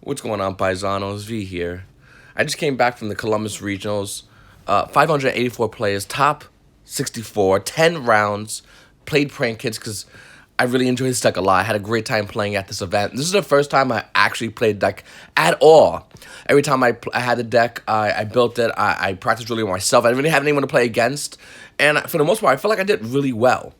What's going on, Paisanos? V here. I just came back from the Columbus Regionals. 584 players, top 64, 10 rounds. Played Prank Kids because I really enjoyed this deck a lot. I had a great time playing at this event. This is the first time I actually played deck at all. Every time I had the deck, I built it. I practiced really myself. I didn't really have anyone to play against. And for the most part, I feel like I did really well.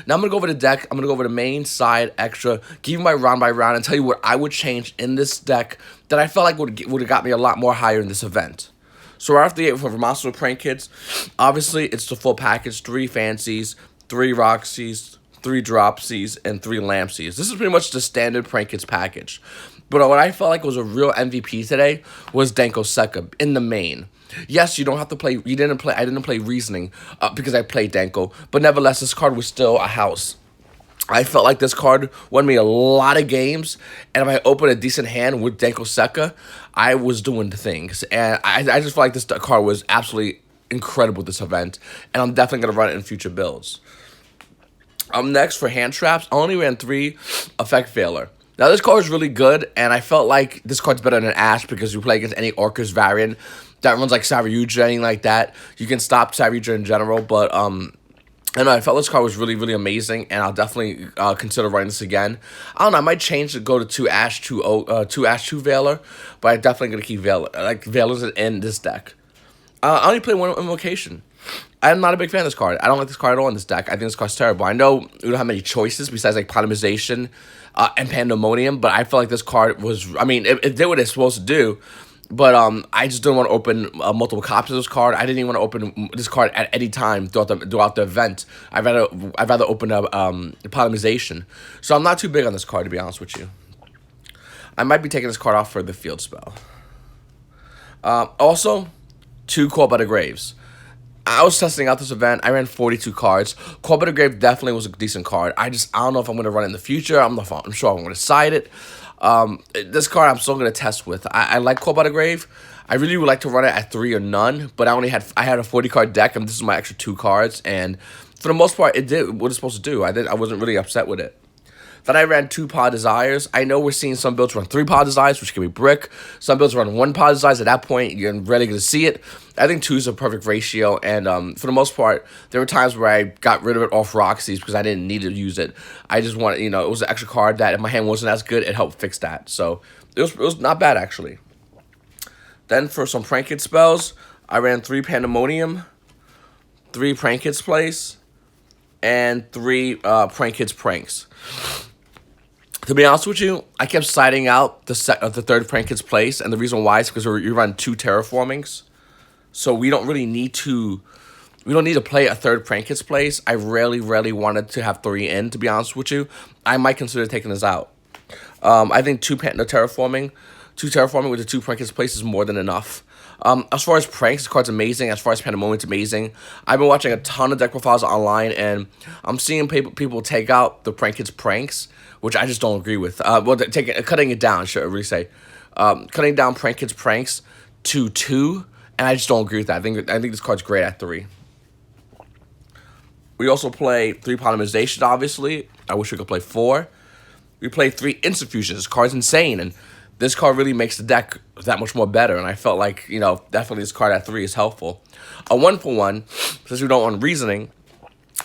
Now I'm going to go over the deck. I'm going to go over the main, side, extra, give you my round by round, and tell you what I would change in this deck that I felt like would have got me a lot more higher in this event. So right off the gate for Monster Prank Kids, obviously it's the full package, 3 Fancies, 3 Roxys, 3 Dropsies, and 3 Lampsies. This is pretty much the standard Prank Kids package. But what I felt like was a real MVP today was Danko Seka in the main. Yes, you don't have to play. I didn't play Reasoning because I played Danko, but nevertheless, this card was still a house. I felt like this card won me a lot of games, and if I opened a decent hand with Danko Seka, I was doing things. And I just felt like this card was absolutely incredible this event, and I'm definitely going to run it in future builds. Next, for hand traps, I only ran 3 Effect Veiler. Now, this card is really good, and I felt like this card's better than Ash because you play against any Orcus variant that runs like Saryuja, anything like that. You can stop Saryuja in general, but I don't know, I felt this card was really, really amazing, and I'll definitely consider running this again. I don't know, I might change to go to 2 Ash, 2 Veiler, but I'm definitely going to keep Veiler, like Veilers in this deck. I only play 1 Invocation. I'm not a big fan of this card. I don't like this card at all in this deck. I think this card's terrible. I know we don't have many choices besides like Polymerization and Pandemonium, but I feel like this card was, I mean, it did what it's supposed to do, but I just didn't want to open multiple copies of this card. I didn't even want to open this card at any time throughout the event. I'd rather open up Polymerization. So I'm not too big on this card, to be honest with you. I might be taking this card off for the field spell. Also, 2 Call by the Graves. I was testing out this event. I ran 42 cards. Call by the Grave definitely was a decent card. I don't know if I'm going to run it in the future. I'm sure I'm going to side it. This card I'm still going to test with. I like Call by the Grave. I really would like to run it at 3 or none, but I had a 40 card deck, and this is my extra 2 cards. And for the most part, it did what it's supposed to do. I wasn't really upset with it. Then I ran 2 Pod Desires. I know we're seeing some builds run 3 Pod Desires, which can be brick. Some builds run 1 Pod Desires. At that point, you're really going to see it. I think 2 is a perfect ratio, and for the most part, there were times where I got rid of it off Roxy's because I didn't need to use it. I just wanted, it was an extra card that if my hand wasn't as good, it helped fix that. So it was not bad, actually. Then for some Prank Kid spells, I ran 3 Pandemonium, 3 Prank Kids Place, and 3 Prank Kids Pranks. To be honest with you, I kept siding out the 3rd Prank Kids Place, and the reason why is because you run 2 Terraformings, so we don't need to play a 3rd Prank Kids Place. I rarely wanted to have 3 in, to be honest with you. I might consider taking this out. I think 2 Terraforming with the 2 Prank Kids Place is more than enough. As far as pranks, this card's amazing. As far as Pandemonium, it's amazing. I've been watching a ton of deck profiles online, and I'm seeing people take out the Prank Kids Pranks, which I just don't agree with. Cutting it down, should I really say. Cutting down Prank Kids Pranks to 2, and I just don't agree with that. I think this card's great at 3. We also play 3 Polymerization, obviously. I wish we could play 4. We play 3 Instant Fusions. This card's insane, and this card really makes the deck that much more better, and I felt like, definitely this card at 3 is helpful. A 1-for-1, since we don't want Reasoning,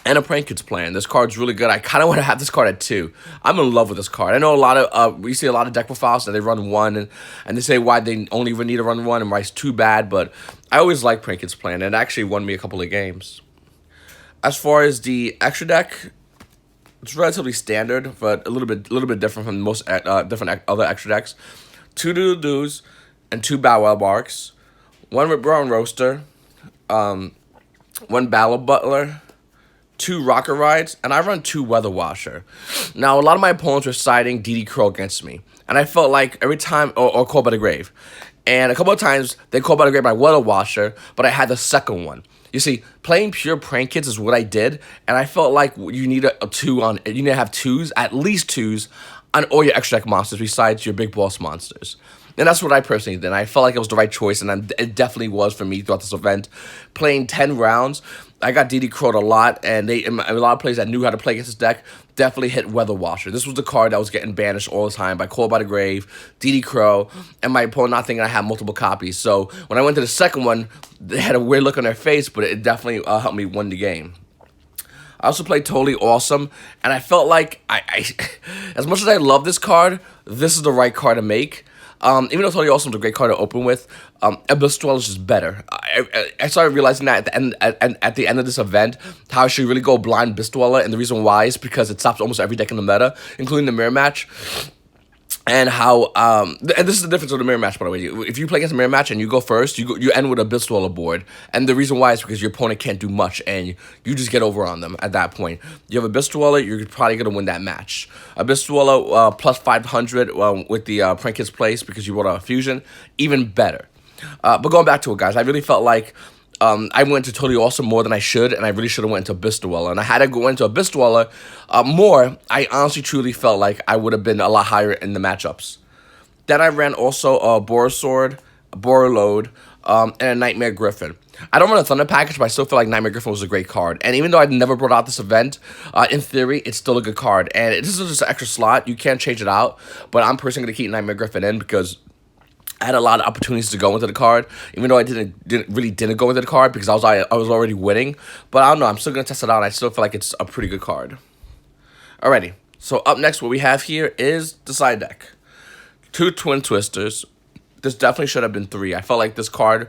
and a Prank Kids Plan. This card's really good. I kind of want to have this card at 2. I'm in love with this card. I know we see a lot of deck profiles that they run 1, and they say why they only even need to run 1 and why it's too bad, but I always like Prank Kids Plan, and it actually won me a couple of games. As far as the extra deck, it's relatively standard, but a little bit different from most different other extra decks. 2 Doodle-Doos and 2 Bow Wow Barks, 1 Rip Brown Roaster, 1 Battle Butler, 2 Rocket Rides, and I run 2 Weather Washer. Now, a lot of my opponents were siding DD Crow against me, and I felt like every time, or Call by the Grave, and a couple of times they called by the Grave my Weather Washer, but I had the second one. You see, playing pure Prank Kids is what I did, and I felt like you need a 2 on. You need to have 2s, at least 2s, on all your extra deck monsters besides your big boss monsters. And that's what I personally did. And I felt like it was the right choice, and it definitely was for me throughout this event. Playing 10 rounds, I got DD Crowed a lot, and a lot of players that knew how to play against this deck definitely hit Weather Washer. This was the card that was getting banished all the time by Call by the Grave, DD Crow, and my opponent not thinking I had multiple copies. So when I went to the second one, they had a weird look on their face, but it definitely helped me win the game. I also played Totally Awesome, and I felt like I as much as I love this card, this is the right card to make. Even though Totally Awesome is a great card to open with, Abyss Dweller is just better. I started realizing that at the end of this event, how I should really go blind Abyss Dweller, and the reason why is because it stops almost every deck in the meta, including the mirror match. And how and this is the difference with the mirror match, by the way. If you play against a mirror match and you go first, you end with a Abyss Dweller board, and the reason why is because your opponent can't do much, and you just get over on them at that point. You have Abyss Dweller, you're probably gonna win that match. Abyss Dweller plus 500 with the Prank Kids place because you brought a fusion, even better. But going back to it, guys, I really felt like I went to Totally Awesome more than I should, and I really should have went into Abyss Dweller. And I had to go into Abyss Dweller more. I honestly, truly felt like I would have been a lot higher in the matchups. Then I ran also a Boar Sword, a Boar Load, and a Nightmare Griffin. I don't run a Thunder package, but I still feel like Nightmare Griffin was a great card. And even though I never brought out this event, in theory, it's still a good card. And this is just an extra slot. You can't change it out. But I'm personally going to keep Nightmare Griffin in because I had a lot of opportunities to go into the card, even though I didn't really go into the card because I was already winning. But I don't know, I'm still gonna test it out, and I still feel like it's a pretty good card. Alrighty, so up next, what we have here is the side deck. 2 Twin Twisters. This definitely should have been 3. I felt like this card,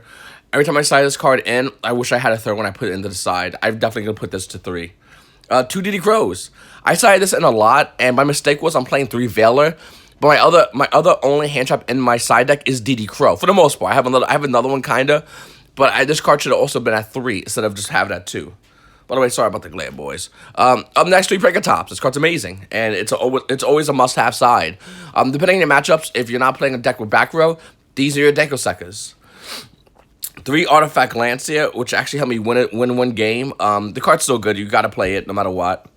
every time I side this card in, I wish I had a third when I put it into the side. I'm definitely gonna put this to 3. 2 DD Crows. I sided this in a lot, and my mistake was I'm playing 3 Veiler. But my other only hand trap in my side deck is DD Crow for the most part. I have another one kinda, but this card should have also been at 3 instead of just having it at 2. By the way, sorry about the glare, boys. Up next, 3 Tops. This card's amazing, and it's always a must-have side. Depending on your matchups, if you're not playing a deck with back row, these are your Denko Sekkers. 3 Artifact Lancier, which actually helped me win one game. The card's still good. You gotta play it no matter what.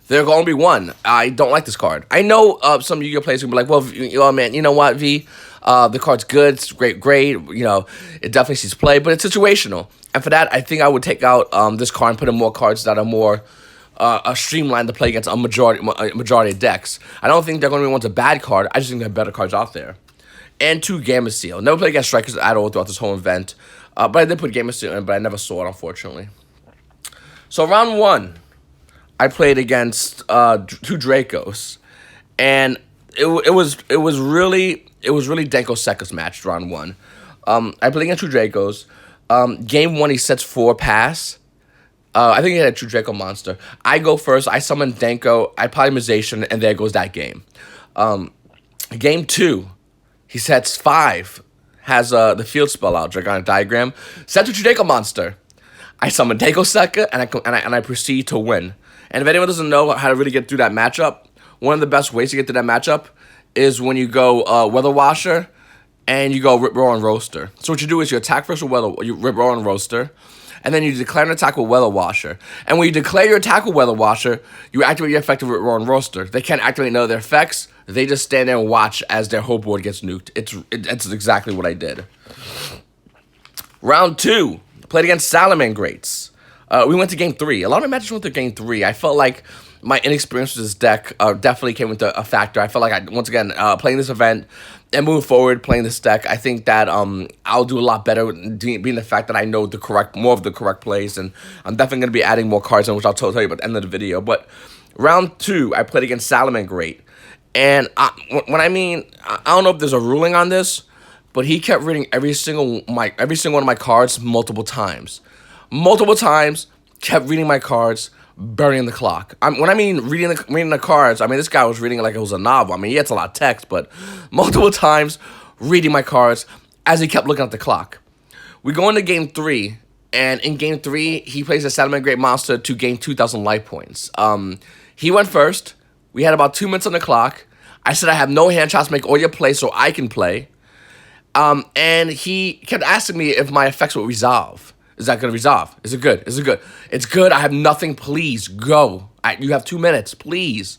There's going to be 1. I don't like this card. I know some Yu-Gi-Oh! Players will be like, well, man, you know what, V? The card's good. It's great. You know, it definitely sees play, but it's situational. And for that, I think I would take out this card and put in more cards that are more streamlined to play against a majority of decks. I don't think they're going to be one's a bad card. I just think there are better cards out there. And 2 Gamma Seal. Never played against Strikers at all throughout this whole event. But I did put Gamma Seal in, but I never saw it, unfortunately. So round 1. I played against 2 Dracos, and it was really Denko Sekka's match round 1. I played against 2 Dracos. Game 1 he sets 4 pass. I think he had a 2 Draco monster. I go first. I summon Denko. I Polymerization, and there goes that game. Game 2 he sets 5. Has the field spell out, Dragonic Diagram. Sets a 2 Draco monster. I summon Denko Sekka, and I proceed to win. And if anyone doesn't know how to really get through that matchup, one of the best ways to get through that matchup is when you go Weather Washer and you go Rip Roar and Roaster. So what you do is you attack first with Rip Roar and Roaster, and then you declare an attack with Weather Washer. And when you declare your attack with Weather Washer, you activate your effect of Rip Roar and Roaster. They can't activate none of their effects. They just stand there and watch as their whole board gets nuked. It's exactly what I did. Round 2, played against Salamangreats. We went to game 3. A lot of my matches went to game 3. I felt like my inexperience with this deck definitely came into a factor. I felt like once again, playing this event and moving forward, playing this deck, I think that I'll do a lot better being the fact that I know more of the correct plays, and I'm definitely going to be adding more cards in, which I'll tell you about at the end of the video. But round 2, I played against Salamangreat, and when I mean, I don't know if there's a ruling on this, but he kept reading every single one of my cards multiple times. Kept reading my cards, burning the clock. When I mean reading the cards, I mean this guy was reading it like it was a novel. I mean, he had a lot of text, but multiple times reading my cards as he kept looking at the clock. We go into game 3, and in game 3, he plays a Salamangreat monster to gain 2,000 life points. He went first. We had about 2 minutes on the clock. I said I have no hand shots, make all your plays so I can play. And he kept asking me if my effects would resolve. Is that going to resolve? Is it good? Is it good? It's good. I have nothing. Please go. You have 2 minutes. Please.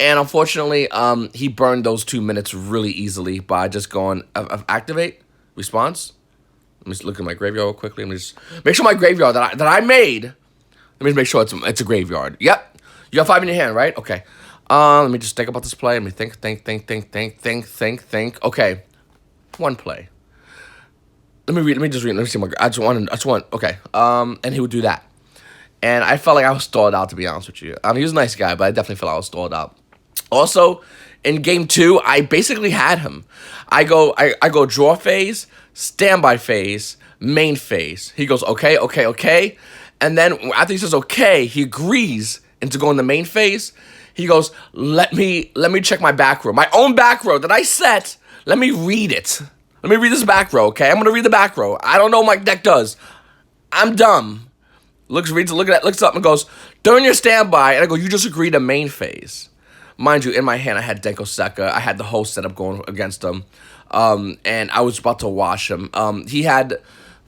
And unfortunately, he burned those 2 minutes really easily by just going activate response. Let me just look at my graveyard real quickly. Let me just make sure my graveyard that I made Let me make sure it's a graveyard. Yep. You got 5 in your hand, right? Okay. Let me just think about this play. Let me think. Okay. One play. Let me just read. Let me see I just want. Okay. And he would do that. And I felt like I was stalled out, to be honest with you. He was a nice guy, but I definitely felt I was stalled out. Also, in game 2, I basically had him. I go draw phase, standby phase, main phase. He goes, okay. And then after he says okay, he agrees into going the main phase. He goes, let me check my back row. My own back row that I set. Let me read it. Let me read this back row, okay? I'm going to read the back row. I don't know what my deck does. I'm dumb. Looks up and goes, during your standby, and I go, you just agreed to main phase. Mind you, in my hand, I had Denko Seka. I had the whole setup going against him. And I was about to wash him. He had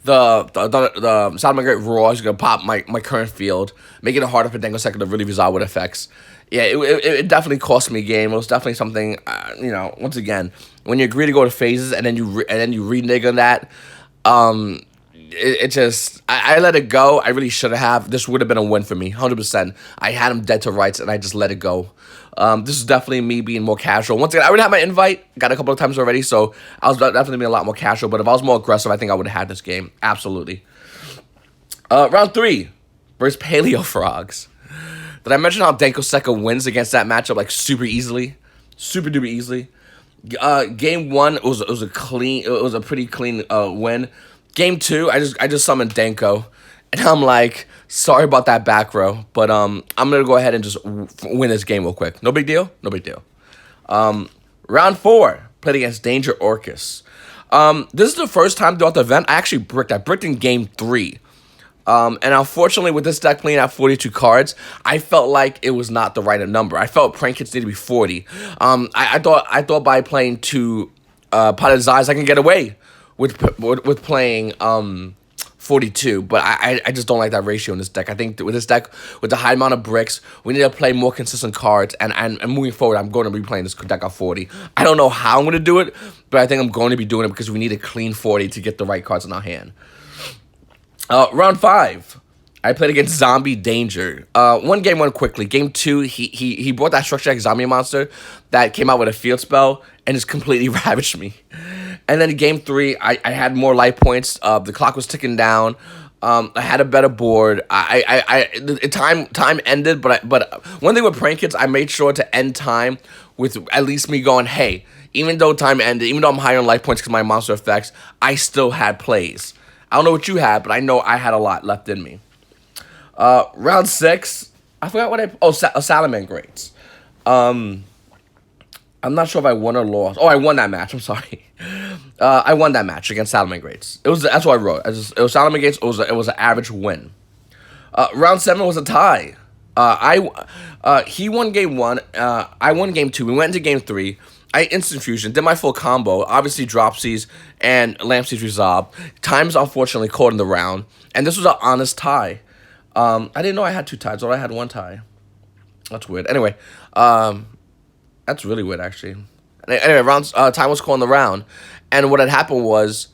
the Solomon Great Roar. He's going to pop my current field, making it harder for Denko Seka to really resolve with effects. Yeah, it definitely cost me a game. It was definitely something, once again, when you agree to go to phases and then you renege on that, it just, I let it go. I really should have. This would have been a win for me, 100%. I had him dead to rights, and I just let it go. This is definitely me being more casual. Once again, I already had my invite, got a couple of times already, so I was definitely being a lot more casual. But if I was more aggressive, I think I would have had this game. Absolutely. Round 3 versus Paleo Frogs. Did I mention how Denko Seka wins against that matchup like super easily? Super duper easily. Game 1 it was a pretty clean win. Game 2, I just summoned Denko, and I'm like, sorry about that back row, but I'm gonna go ahead and just win this game real quick. No big deal. Round 4, played against Danger Orcus. This is the first time throughout the event I actually bricked. I bricked in game 3. And unfortunately, with this deck playing at 42 cards, I felt like it was not the right number. I felt prank hits needed to be 40. I thought by playing 2 Potted Eyes, I can get away with playing 42, but I just don't like that ratio in this deck. I think with this deck, with the high amount of bricks, we need to play more consistent cards, and moving forward, I'm going to be playing this deck at 40. I don't know how I'm going to do it, but I think I'm going to be doing it because we need a clean 40 to get the right cards in our hand. Round 5, I played against Zombie Danger. One game went quickly. Game 2, he brought that Structure X Zombie monster that came out with a field spell and just completely ravaged me. And then in game 3, I had more life points. The clock was ticking down. I had a better board. Time ended, but one thing with prank hits, I made sure to end time with at least me going, hey, even though time ended, even though I'm higher on life points because my monster effects, I still had plays. I don't know what you had, but I know I had a lot left in me. Round 6, I forgot what Salamangreats. I'm not sure if I won or lost. Oh, I won that match. I'm sorry. I won that match against Salamangreats. That's what I wrote. It was Salamangreats. It was an average win. Round 7 was a tie. He won game 1. I won game 2. We went into game 3. I instant fusion, did my full combo, obviously Dropsies and Lampsies resolved. Time's unfortunately caught in the round, and this was an honest tie. I didn't know I had 2 ties, or I had 1 tie. That's weird. Anyway, that's really weird, actually. Anyway, time was caught in the round, and what had happened was,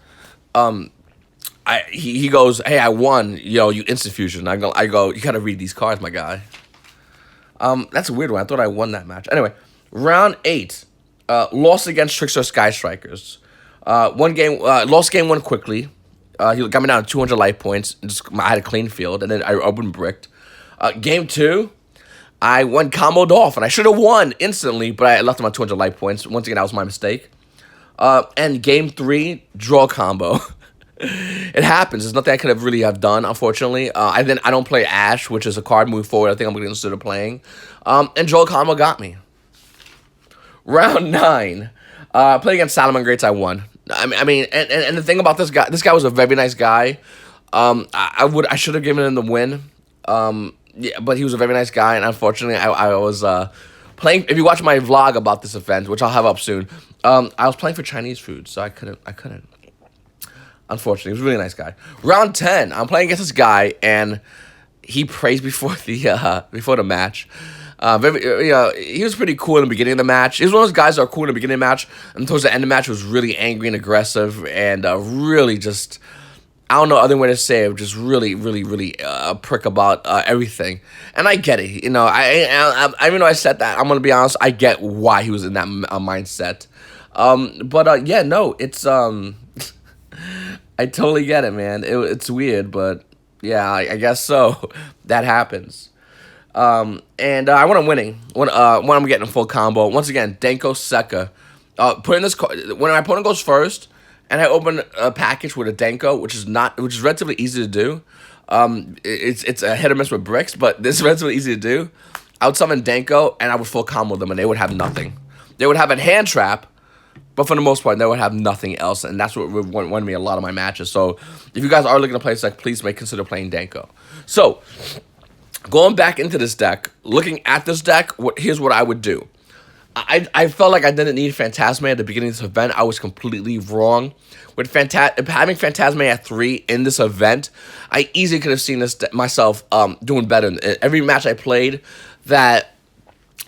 he goes, hey, I won, you instant fusion. I go, you gotta read these cards, my guy. That's a weird one. I thought I won that match. Anyway, round 8. Lost against Trickster Sky Strikers. Lost game 1 quickly. He got me down to 200 life points. I had a clean field, and then I open bricked. Game 2, I won comboed off, and I should have won instantly, but I left him on 200 life points. Once again, that was my mistake. And game 3, draw combo. It happens. There's nothing I could have really done, unfortunately. I don't play Ash, which is a card moving forward I think I'm going to consider playing. And draw combo got me. Round 9, played against Salamangreats, I won. I mean, and the thing about this guy was a very nice guy. I should have given him the win. Yeah, but he was a very nice guy, and unfortunately, I was playing. If you watch my vlog about this event, which I'll have up soon, I was playing for Chinese food, so I couldn't. Unfortunately, he was a really nice guy. Round 10, I'm playing against this guy, and he praised before the match. He was pretty cool in the beginning of the match. He was one of those guys that are cool in the beginning of the match, and towards the end of the match, was really angry and aggressive, and really just I don't know other way to say it, just really, really, really a prick about everything. And I get it. You know, even though I said that, I'm gonna be honest. I get why he was in that mindset. But yeah, no, it's I totally get it, man. It's weird, but yeah, I guess so. That happens. And when I'm winning, when I'm getting a full combo, once again, Denko Sekka. Putting this when my opponent goes first, and I open a package with a Denko, which is relatively easy to do. It's a hit or miss with bricks, but this is relatively easy to do. I would summon Denko, and I would full combo them, and they would have nothing. They would have a hand trap, but for the most part, they would have nothing else, and that's what would win me a lot of my matches. So, if you guys are looking to play this deck, please consider playing Denko. So, going back into this deck, looking at this deck, here's what I would do. I felt like I didn't need Phantasme at the beginning of this event. I was completely wrong. With having Phantasme at 3 in this event, I easily could have seen this myself doing better. Every match I played that,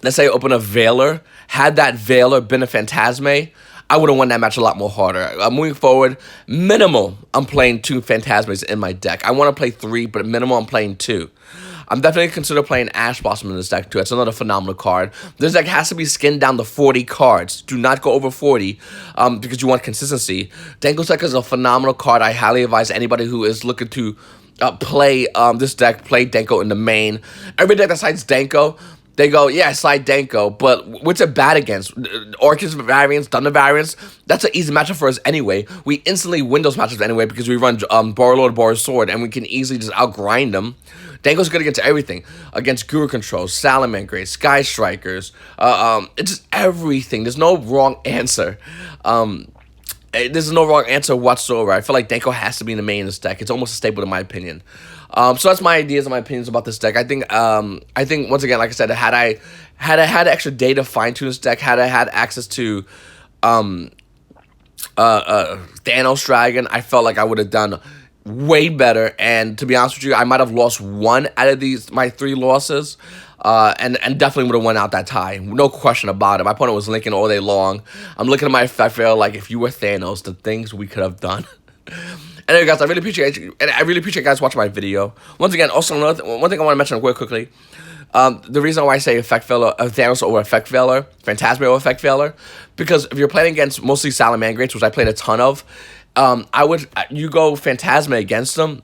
let's say I open a Veiler, had that Veiler been a Phantasme, I would have won that match a lot more harder. Moving forward, minimal, I'm playing 2 Phantasmes in my deck. I want to play 3, but minimal, I'm playing 2. I'm definitely consider playing Ash Blossom in this deck too. It's another phenomenal card. This deck has to be skinned down to 40 cards. Do not go over 40 because you want consistency. Denko Sekka is a phenomenal card. I highly advise anybody who is looking to play this deck, play Denko in the main. Every deck that cites Denko, they go, yeah, slide Denko, but what's it bad against? Orchid's variants, Thunder variants, that's an easy matchup for us anyway. We instantly win those matchups anyway because we run Borrowlord, Borrowed Sword, and we can easily just outgrind them. Denko's good against everything. Against Guru Control, Salamangreat, Sky Strikers, it's just everything. There's no wrong answer. There's no wrong answer whatsoever. I feel like Denko has to be in the main of this deck. It's almost a staple in my opinion. So that's my ideas and my opinions about this deck. I think once again, like I said, had I had extra data to fine tune this deck, had I had access to Thanos Dragon, I felt like I would have done way better. And to be honest with you, I might have lost 1 out of my 3 losses. And definitely would have won out that tie. No question about it. My opponent was linking all day long. I'm looking at my effect fail like if you were Thanos, the things we could have done. Anyway, guys, I really appreciate you, and I really appreciate you guys watching my video. Once again, also one thing I want to mention real quickly. The reason why I say effect failure, Thanos over effect failure, Phantasme over effect failure, because if you're playing against mostly Salamangreats, which I played a ton of, you go Phantasme against them.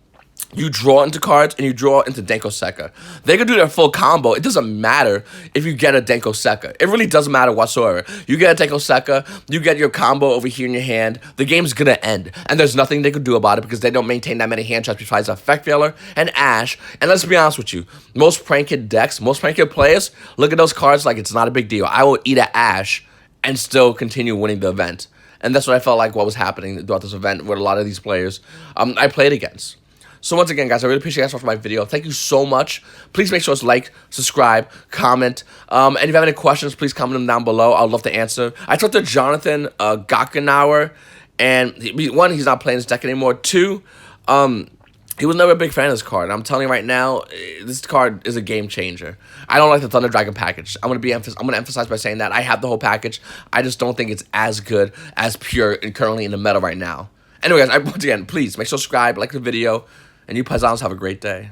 You draw into cards, and you draw into Denko Sekka. They can do their full combo. It doesn't matter if you get a Denko Sekka. It really doesn't matter whatsoever. You get a Denko Sekka, you get your combo over here in your hand, the game's gonna end. And there's nothing they can do about it because they don't maintain that many hand traps besides Effect Failure and Ash. And let's be honest with you, most Prank Kid decks, most Prank Kid players, look at those cards like it's not a big deal. I will eat an Ash and still continue winning the event. And that's what I felt like what was happening throughout this event with a lot of these players I played against. So once again, guys, I really appreciate you guys watching my video. Thank you so much. Please make sure to like, subscribe, comment. And if you have any questions, please comment them down below. I'd love to answer. I talked to Jonathan Gockenauer, and one, he's not playing this deck anymore. 2, he was never a big fan of this card. I'm telling you right now, this card is a game changer. I don't like the Thunder Dragon package. I'm gonna emphasize by saying that I have the whole package. I just don't think it's as good as pure and currently in the meta right now. Anyway, guys, once again, please make sure to subscribe, like the video. And you paisanos have a great day.